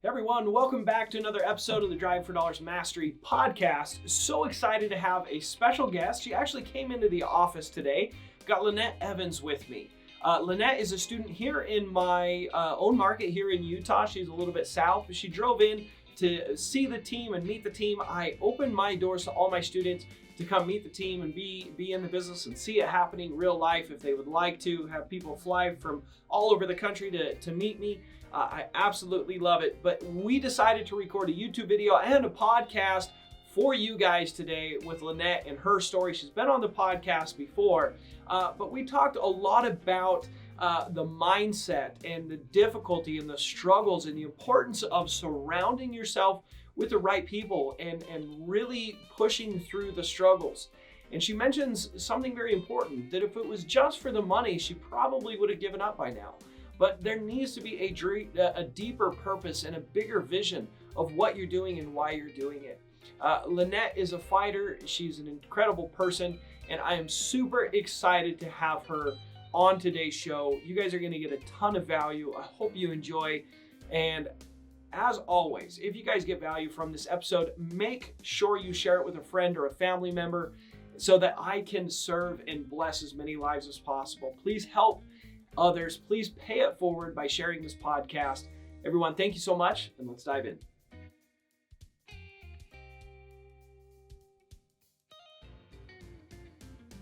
Hey everyone, welcome back to another episode of the Drive for Dollars Mastery podcast. So excited to have a special guest. She actually came into the office today. Got Lynette Evans with me. Lynette is a student here in my own market here in Utah. She's a little bit south, but she drove in to see the team and meet the team. I opened my doors to all my students to come meet the team and be in the business and see it happening real life. If they would like to have people fly from all over the country to meet me, I absolutely love it. But we decided to record a YouTube video and a podcast for you guys today with Lynette and her story. She's been on the podcast before, but we talked a lot about the mindset and the difficulty and the struggles and the importance of surrounding yourself with the right people and really pushing through the struggles. And she mentions something very important, that if it was just for the money, she probably would have given up by now. But there needs to be a deeper purpose and a bigger vision of what you're doing and why you're doing it. Lynette is a fighter. She's an incredible person, and I am super excited to have her on today's show. You guys are going to get a ton of value. I hope you enjoy. And as always, if you guys get value from this episode, make sure you share it with a friend or a family member so that I can serve and bless as many lives as possible. Please help others. Please pay it forward by sharing this podcast. Everyone, thank you so much, and let's dive in.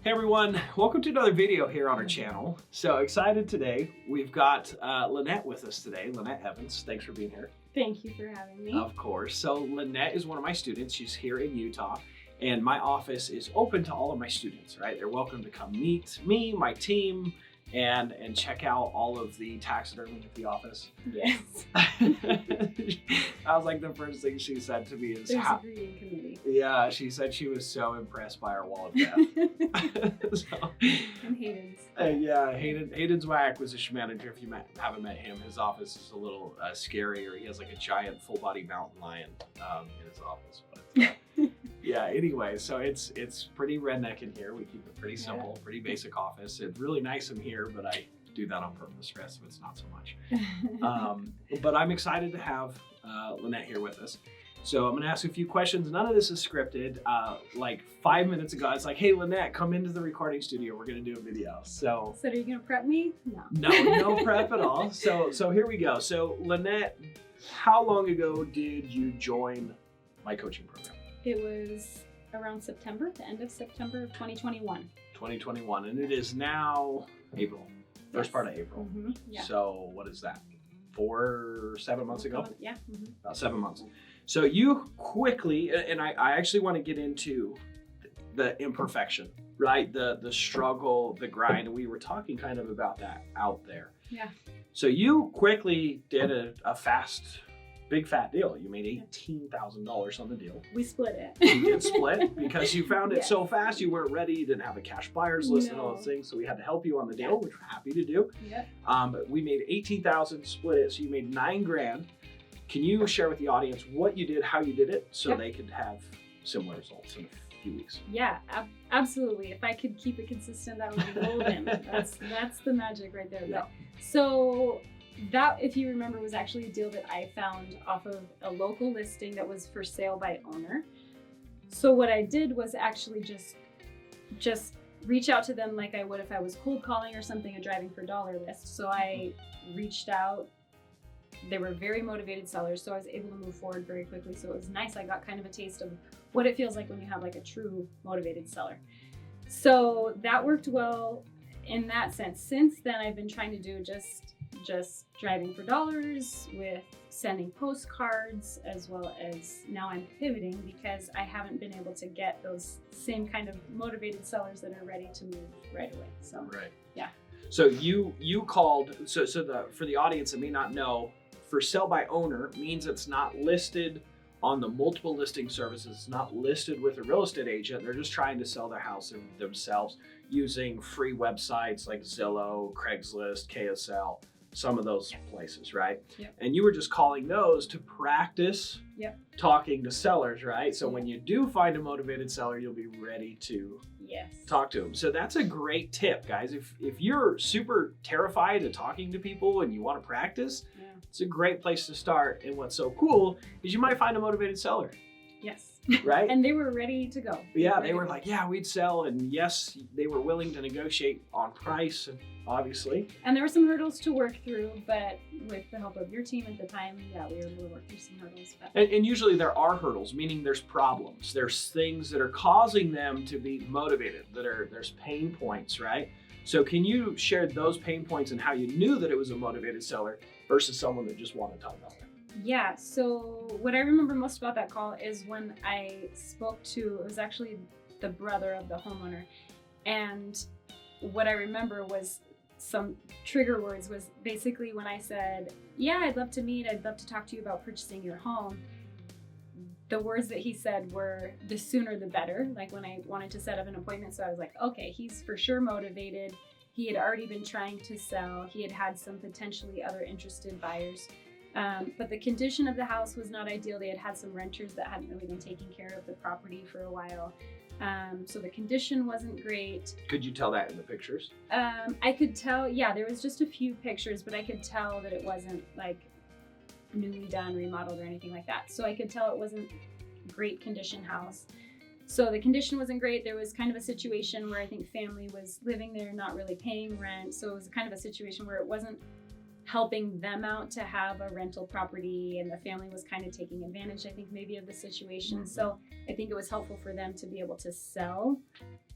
Hey everyone, welcome to another video here on our channel. So excited today. We've got Lynette with us today, Lynette Evans. Thanks for being here. Thank you for having me. Of course. So Lynette is one of my students. She's here in Utah, and my office is open to all of my students, right? They're welcome to come meet me, my team, and check out all of the taxidermy at the office. Yes. That was like the first thing she said to me is There's a greeting committee. Yeah, she said she was so impressed by our wall of death. And Hayden's. Yeah, Hayden's my acquisition manager. If you haven't met him, his office is a little scarier. He has like a giant full body mountain lion in his office. But yeah, anyway, so it's pretty redneck in here. We keep it pretty simple, pretty basic office. It's really nice in here, but I do that on purpose. The rest of it's not so much. But I'm excited to have Lynette here with us. So I'm going to ask a few questions. None of this is scripted. Like 5 minutes ago, it's like, hey, Lynette, come into the recording studio. We're going to do a video. So are you going to prep me? No prep at all. So here we go. So Lynette, how long ago did you join my coaching program? It was around September, the end of September of 2021. 2021, and it is now April, first part of April. Mm-hmm. Yeah. So what is that? 7 months ago? Yeah. Mm-hmm. About 7 months. So you quickly, and I actually want to get into the imperfection, right? The struggle, the grind. We were talking kind of about that out there. Yeah. So you quickly did a big fat deal. You made $18,000 on the deal. We split it. You did split because you found it so fast. You weren't ready. You didn't have a cash buyers list and all those things. So we had to help you on the deal, which we're happy to do. Yeah. But we made $18,000, split it. So you made $9,000. Can you share with the audience what you did, how you did it, so they could have similar results in a few weeks? Yeah, absolutely. If I could keep it consistent, that would be golden. That's the magic right there. Yeah. So that, if you remember, was actually a deal that I found off of a local listing that was for sale by owner. So what I did was actually just reach out to them like I would if I was cold calling or something, a driving for dollar list. So I reached out. They were very motivated sellers, so I was able to move forward very quickly. So it was nice. I got kind of a taste of what it feels like when you have like a true motivated seller. So that worked well in that sense. Since then, I've been trying to do just driving for dollars with sending postcards, as well as now I'm pivoting because I haven't been able to get those same kind of motivated sellers that are ready to move right away. So right. Yeah. So you called, for the audience that may not know, for sell by owner means it's not listed on the multiple listing services. It's not listed with a real estate agent. They're just trying to sell their house themselves using free websites like Zillow, Craigslist, KSL, some of those places, right? Yep. And you were just calling those to practice talking to sellers, right? So when you do find a motivated seller, you'll be ready to talk to them. So that's a great tip, guys. If you're super terrified of talking to people and you want to practice, It's a great place to start. And what's so cool is you might find a motivated seller, Yes. right? And they were ready to go. Yeah, they were like, yeah, we'd sell. And yes, they were willing to negotiate on price, and obviously. And there were some hurdles to work through, but with the help of your team at the time, yeah, we were able to work through some hurdles. But... And usually there are hurdles, meaning there's problems. There's things that are causing them to be motivated, there's pain points, right? So can you share those pain points and how you knew that it was a motivated seller versus someone that just wanted to talk about it? Yeah, so what I remember most about that call is when I spoke to, it was actually the brother of the homeowner. And what I remember was some trigger words was basically when I said, yeah, I'd love to meet, I'd love to talk to you about purchasing your home. The words that he said were the sooner the better, like when I wanted to set up an appointment. So I was like, okay, he's for sure motivated. He had already been trying to sell. He had had some potentially other interested buyers. But the condition of the house was not ideal. They had had some renters that hadn't really been taking care of the property for a while. So the condition wasn't great. Could you tell that in the pictures? I could tell, yeah, there was just a few pictures, but I could tell that it wasn't like newly done, remodeled or anything like that. So I could tell it wasn't great condition house. So the condition wasn't great. There was kind of a situation where I think family was living there, not really paying rent. So it was kind of a situation where it wasn't helping them out to have a rental property, and the family was kind of taking advantage, I think, maybe of the situation. So I think it was helpful for them to be able to sell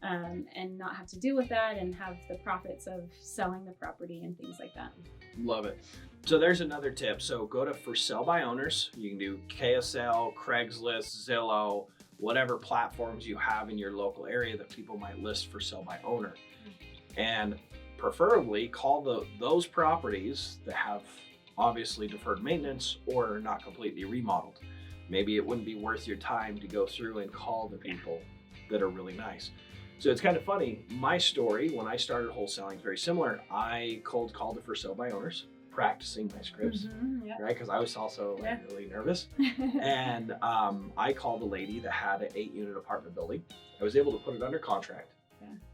and not have to deal with that and have the profits of selling the property and things like that. Love it. So there's another tip. So go to for sale by owners. You can do KSL, Craigslist, Zillow, whatever platforms you have in your local area that people might list for sale by owner. And preferably call those properties that have obviously deferred maintenance or are not completely remodeled. Maybe it wouldn't be worth your time to go through and call the people that are really nice. So it's kind of funny. My story when I started wholesaling is very similar. I cold called the for sale by owners, practicing my scripts, right? Because I was also really nervous. And I called a lady that had an 8-unit apartment building. I was able to put it under contract.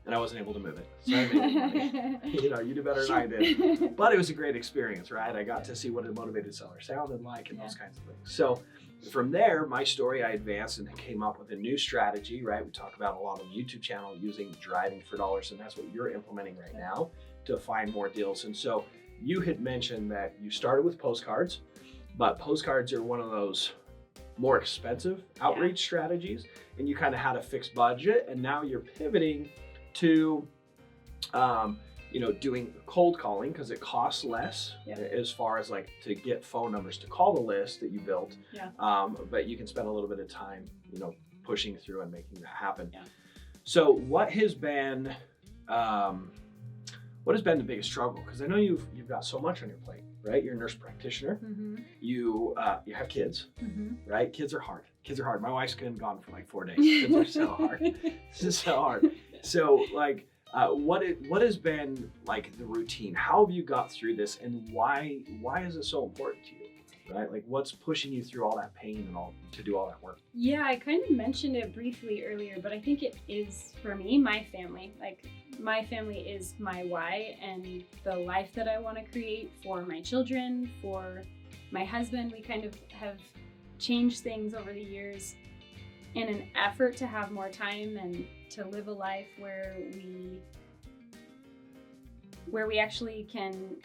And I wasn't able to move it. So I made money. You do better than I did. But it was a great experience, right? I got to see what a motivated seller sounded like and those kinds of things. So from there, my story, I advanced and came up with a new strategy, right? We talk about a lot on the YouTube channel using driving for dollars, and that's what you're implementing right now to find more deals. And so you had mentioned that you started with postcards, but postcards are one of those more expensive outreach strategies, and you kind of had a fixed budget, and now you're pivoting to doing cold calling because it costs less as far as like to get phone numbers to call the list that you built, but you can spend a little bit of time pushing through and making that happen. So what has been the biggest struggle? Because I know you've got so much on your plate, right? You're a nurse practitioner. You have kids, right? Kids are hard. My wife's been gone for like 4 days. Kids are so hard. This is so hard. So like, what has been like the routine? How have you got through this, and why is it so important to you, right? Like what's pushing you through all that pain and all to do all that work? Yeah, I kind of mentioned it briefly earlier, but I think it is for me, my family. Like my family is my why, and the life that I want to create for my children, for my husband. We kind of have changed things over the years in an effort to have more time and to live a life where we actually can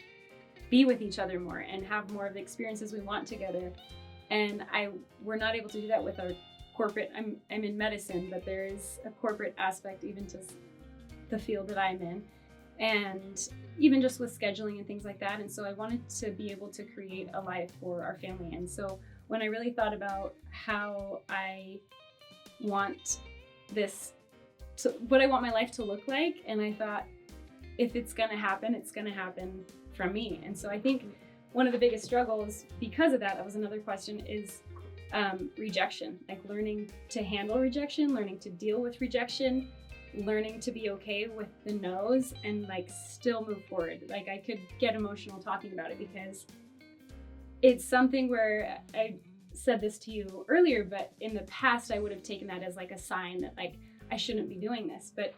be with each other more and have more of the experiences we want together. And we're not able to do that with our corporate. I'm in medicine, but there is a corporate aspect even to the field that I'm in, and even just with scheduling and things like that. And so I wanted to be able to create a life for our family. And so when I really thought about how I want what I want my life to look like, and I thought, if it's gonna happen, it's gonna happen from me. And so I think one of the biggest struggles because of that was another question, is rejection, like learning to handle rejection, learning to deal with rejection, learning to be okay with the no's and like still move forward. Like I could get emotional talking about it because it's something where I said this to you earlier, but in the past I would have taken that as like a sign that like I shouldn't be doing this. But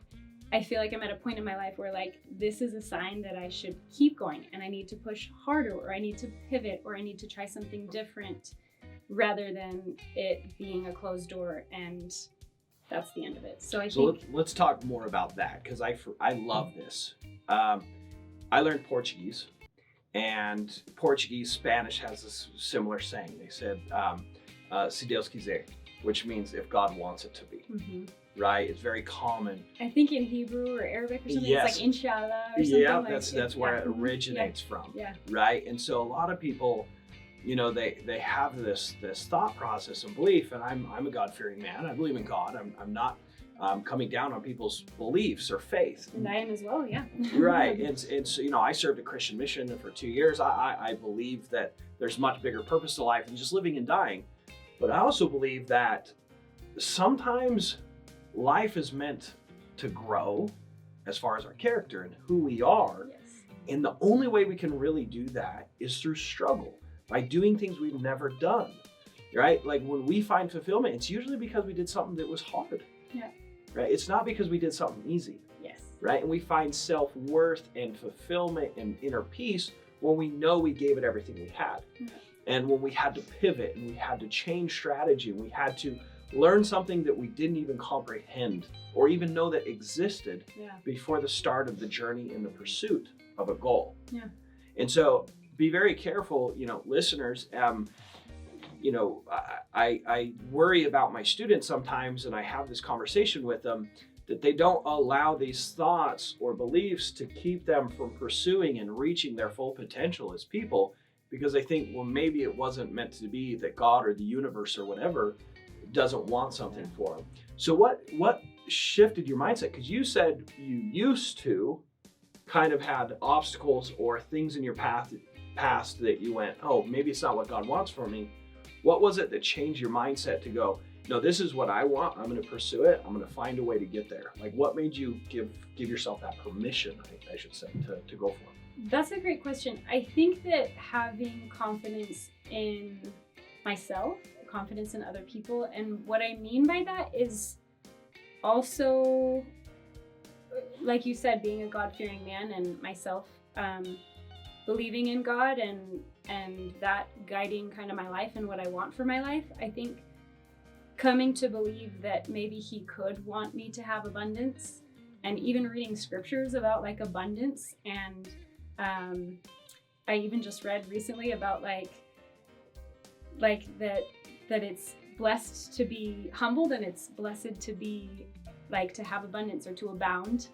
I feel like I'm at a point in my life where like this is a sign that I should keep going and I need to push harder, or I need to pivot, or I need to try something different, rather than it being a closed door and that's the end of it. So let's talk more about that, because I love this. I learned Portuguese, and Portuguese Spanish has this similar saying. They said, "Se Deus quiser," which means if God wants it to be. Mm-hmm. Right? It's very common. I think in Hebrew or Arabic or something, Yes. it's like inshallah or something. Yeah, like that's where it originates from. Yeah. Right? And so a lot of people, you know, they have this thought process and belief, and I'm a God-fearing man. I believe in God. I'm not coming down on people's beliefs or faith. And I am as well, yeah. Right. And so, you know, I served a Christian mission for 2 years. I believe that there's much bigger purpose to life than just living and dying. But I also believe that sometimes life is meant to grow as far as our character and who we are. Yes. And the only way we can really do that is through struggle, by doing things we've never done, right? Like when we find fulfillment, it's usually because we did something that was hard. Yeah. Right? It's not because we did something easy. Yes. Right? And we find self-worth and fulfillment and inner peace when we know we gave it everything we had. Yeah. And when we had to pivot and we had to change strategy, and we had to learn something that we didn't even comprehend or even know that existed before the start of the journey in the pursuit of a goal. Yeah. And so be very careful, you know, listeners. You know, I worry about my students sometimes, and I have this conversation with them, that they don't allow these thoughts or beliefs to keep them from pursuing and reaching their full potential as people, because they think, well, maybe it wasn't meant to be, that God or the universe or whatever doesn't want something for them. So what shifted your mindset? Because you said you used to kind of had obstacles or things in your past that you went, oh, maybe it's not what God wants for me. What was it that changed your mindset to go, no, this is what I want, I'm going to pursue it, I'm going to find a way to get there? Like, what made you give yourself that permission, I should say, to go for it? That's a great question. I think that having confidence in myself, confidence in other people, and what I mean by that is also, like you said, being a God-fearing man, and myself believing in God and that guiding kind of my life and what I want for my life. I think coming to believe that maybe He could want me to have abundance, and even reading scriptures about like abundance. And I even just read recently about like that it's blessed to be humbled, and it's blessed to be like to have abundance or to abound.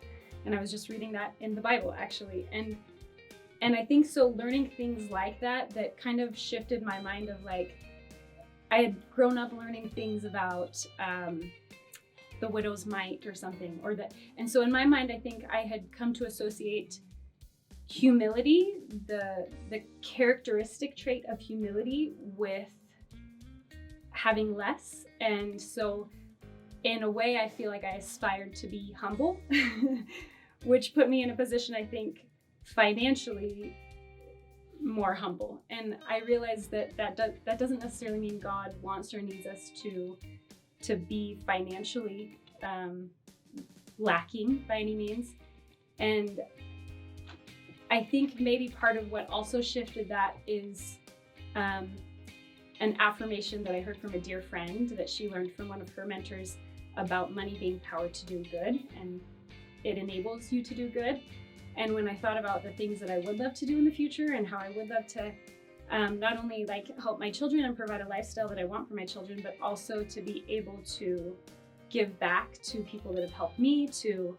And I was just reading that in the Bible actually. And I think so learning things like that kind of shifted my mind of like, I had grown up learning things about the widow's mite or something, or that. And so in my mind, I think I had come to associate humility, the characteristic trait of humility, with having less. And so in a way, I feel like I aspired to be humble, which put me in a position, I think, financially more humble. And I realized that doesn't necessarily mean God wants or needs us to be financially lacking by any means. And I think maybe part of what also shifted that is an affirmation that I heard from a dear friend that she learned from one of her mentors about money being power to do good, and it enables you to do good. And when I thought about the things that I would love to do in the future and how I would love to not only like help my children and provide a lifestyle that I want for my children, but also to be able to give back to people that have helped me, to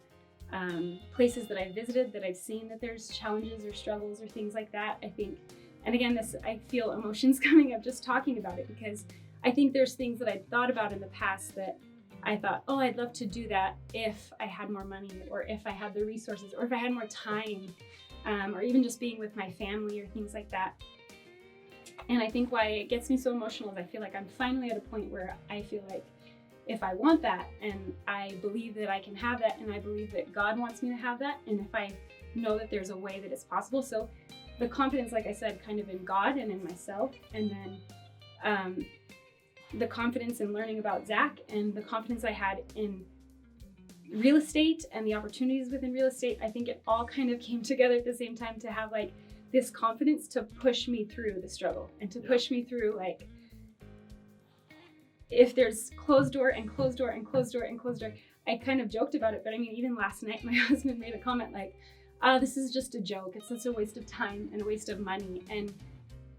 places that I've visited that I've seen that there's challenges or struggles or things like that. I think, and again, I feel emotions coming up just talking about it, because I think there's things that I'd thought about in the past that I thought, oh, I'd love to do that if I had more money, or if I had the resources, or if I had more time, or even just being with my family or things like that. And I think why it gets me so emotional is I feel like I'm finally at a point where I feel like if I want that, and I believe that I can have that, and I believe that God wants me to have that, and if I know that there's a way that it's possible. So the confidence, like I said, kind of in God and in myself, and then the confidence in learning about Zack, and the confidence I had in real estate and the opportunities within real estate, I think it all kind of came together at the same time to have like this confidence to push me through the struggle and to push me through, like, if there's closed door and closed door and closed door and closed door. I kind of joked about it, but I mean, even last night, my husband made a comment like, this is just a joke. It's just a waste of time and a waste of money. And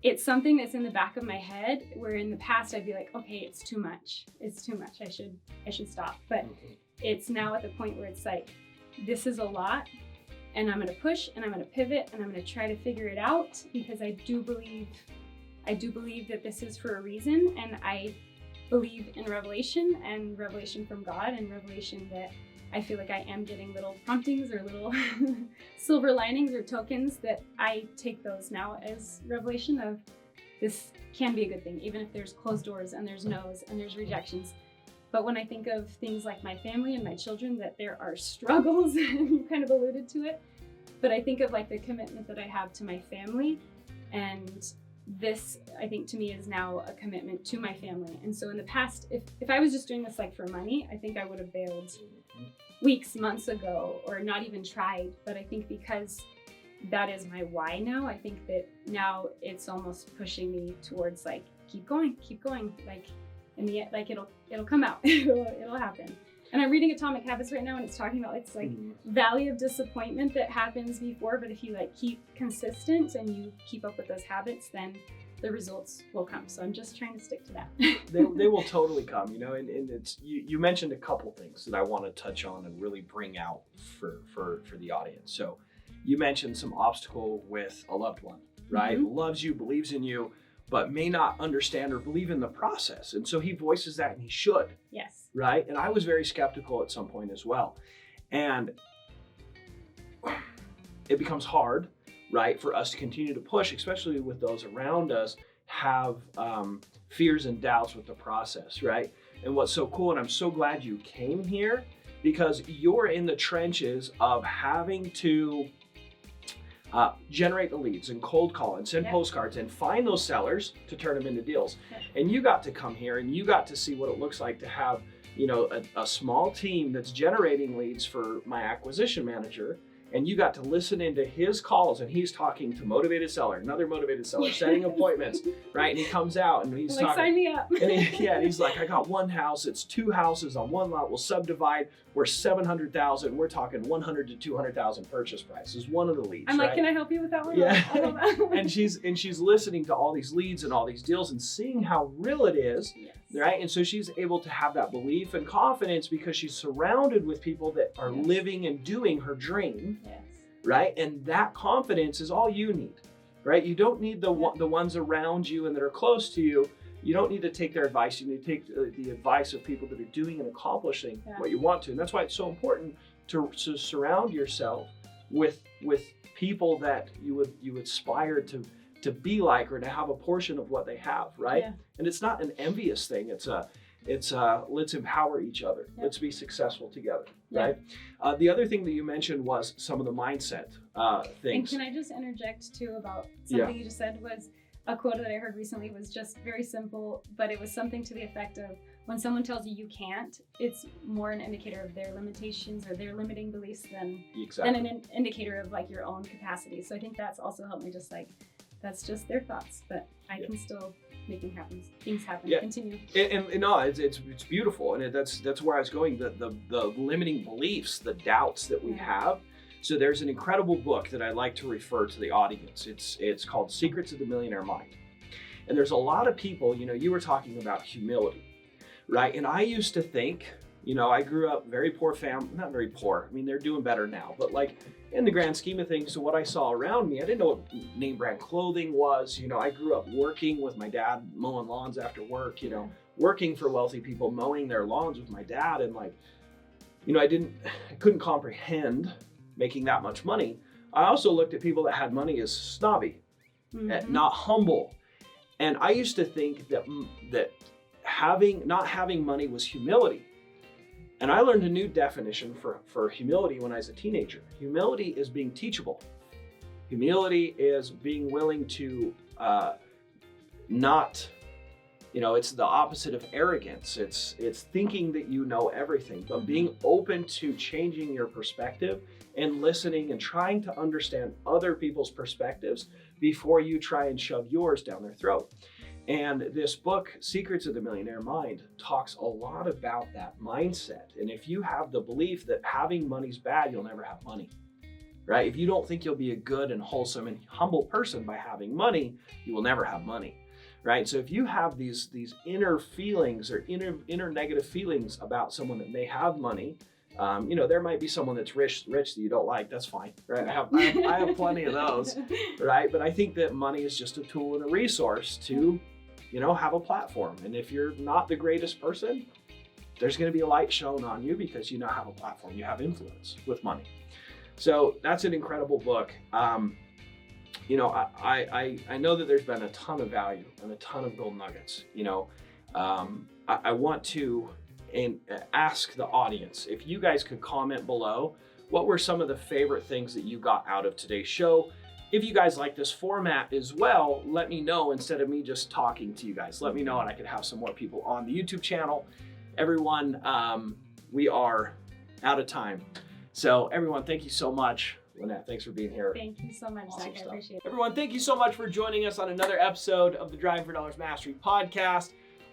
it's something that's in the back of my head, where in the past I'd be like, okay, it's too much. It's too much. I should stop. But it's now at the point where it's like, this is a lot, and I'm going to push and I'm going to pivot and I'm going to try to figure it out, because I do believe that this is for a reason. And I believe in revelation, and revelation from God, and revelation that I feel like I am getting little promptings or little silver linings or tokens, that I take those now as revelation of this can be a good thing, even if there's closed doors and there's no's and there's rejections. But when I think of things like my family and my children, that there are struggles, and you kind of alluded to it, but I think of like the commitment that I have to my family, and this, I think, to me is now a commitment to my family. And so in the past, if I was just doing this like for money, I think I would have bailed weeks, months ago, or not even tried. But I think because that is my why now, I think that now it's almost pushing me towards like, keep going, like in the end, like it'll come out, it'll happen. And I'm reading Atomic Habits right now, and it's talking about, it's like valley of disappointment that happens before, but if you like keep consistent and you keep up with those habits, then the results will come. So I'm just trying to stick to that. they will totally come, you know, and it's, you mentioned a couple things that I want to touch on and really bring out for the audience. So you mentioned some obstacle with a loved one, right? Loves you, believes in you, but may not understand or believe in the process. And so he voices that, and he should. Yes. Right? And I was very skeptical at some point as well. And it becomes hard, right, for us to continue to push, especially with those around us have fears and doubts with the process, right? And what's so cool, and I'm so glad you came here, because you're in the trenches of having to generate the leads and cold call and send postcards and find those sellers to turn them into deals. And you got to come here and you got to see what it looks like to have, you know, a small team that's generating leads for my acquisition manager. And you got to listen into his calls, and he's talking to another motivated seller, setting appointments, right? And he comes out and he's like, talking, sign me up. And he's like, I got one house, it's 2 houses on one lot, we'll subdivide, we're 700,000, we're talking 100 to 200,000 purchase price is one of the leads. I'm right? like, can I help you with that one? Yeah. and she's listening to all these leads and all these deals and seeing how real it is. Yes. Right? And so she's able to have that belief and confidence because she's surrounded with people that are living and doing her dream. Yes. Right? And that confidence is all you need. Right? You don't need the ones around you and that are close to you. You don't need to take their advice. You need to take the advice of people that are doing and accomplishing what you want to. And that's why it's so important to surround yourself with people that you aspire to be like, or to have a portion of what they have, right? Yeah. And it's not an envious thing. It's let's empower each other. Yeah. Let's be successful together, right? The other thing that you mentioned was some of the mindset things. And can I just interject too about something you just said? Was a quote that I heard recently, was just very simple, but it was something to the effect of, when someone tells you you can't, it's more an indicator of their limitations or their limiting beliefs than an indicator of like your own capacity. So I think that's also helped me, just like, that's just their thoughts, but I can still make things happen, continue. And no, it's beautiful. And that's where I was going, the limiting beliefs, the doubts that we have. So there's an incredible book that I'd like to refer to the audience. It's called Secrets of the Millionaire Mind. And there's a lot of people, you know, you were talking about humility, right? And I used to think, you know, I grew up very poor family, not very poor. I mean, they're doing better now, but like in the grand scheme of things, so what I saw around me, I didn't know what name brand clothing was. You know, I grew up working with my dad, mowing lawns after work, you know, working for wealthy people, mowing their lawns with my dad. And like, you know, I couldn't comprehend making that much money. I also looked at people that had money as snobby, not humble. And I used to think that not having money was humility. And I learned a new definition for humility when I was a teenager. Humility is being teachable. Humility is being willing to not It's the opposite of arrogance. It's thinking that you know everything, but being open to changing your perspective and listening and trying to understand other people's perspectives before you try and shove yours down their throat. And this book, Secrets of the Millionaire Mind, talks a lot about that mindset. And if you have the belief that having money's bad, you'll never have money, right? If you don't think you'll be a good and wholesome and humble person by having money, you will never have money. Right? So if you have these inner feelings or inner negative feelings about someone that may have money, there might be someone that's rich that you don't like. That's fine, right? I have plenty of those, right? But I think that money is just a tool and a resource to, have a platform. And if you're not the greatest person, there's going to be a light shown on you because you now have a platform. You have influence with money. So that's an incredible book. I know that there's been a ton of value and a ton of gold nuggets. I want to ask the audience if you guys could comment below what were some of the favorite things that you got out of today's show. If you guys like this format as well, let me know instead of me just talking to you guys. Let me know and I could have some more people on the YouTube channel. Everyone, we are out of time. So everyone, thank you so much. Lynette, thanks for being here. Thank you so much, Zach. I appreciate it. Everyone, thank you so much for joining us on another episode of the Driving for Dollars Mastery podcast.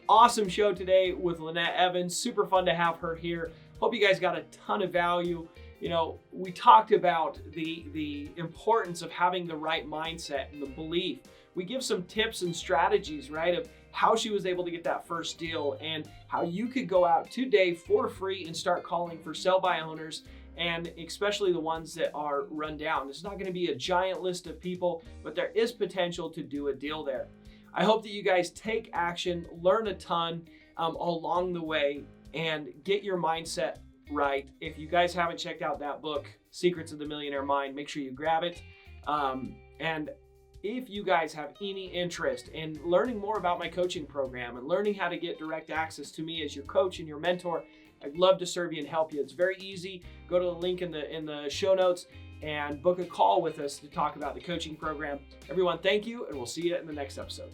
Awesome show today with Lynette Evans. Super fun to have her here. Hope you guys got a ton of value. We talked about the importance of having the right mindset and the belief. We give some tips and strategies, right, of how she was able to get that first deal and how you could go out today for free and start calling for sell-by owners, and especially the ones that are run down. It's not going to be a giant list of people, but there is potential to do a deal there. I hope that you guys take action, learn a ton along the way, and get your mindset right. If you guys haven't checked out that book, Secrets of the Millionaire Mind, make sure you grab it. And if you guys have any interest in learning more about my coaching program and learning how to get direct access to me as your coach and your mentor, I'd love to serve you and help you. It's very easy. Go to the link in the show notes and book a call with us to talk about the coaching program. Everyone, thank you, and we'll see you in the next episode.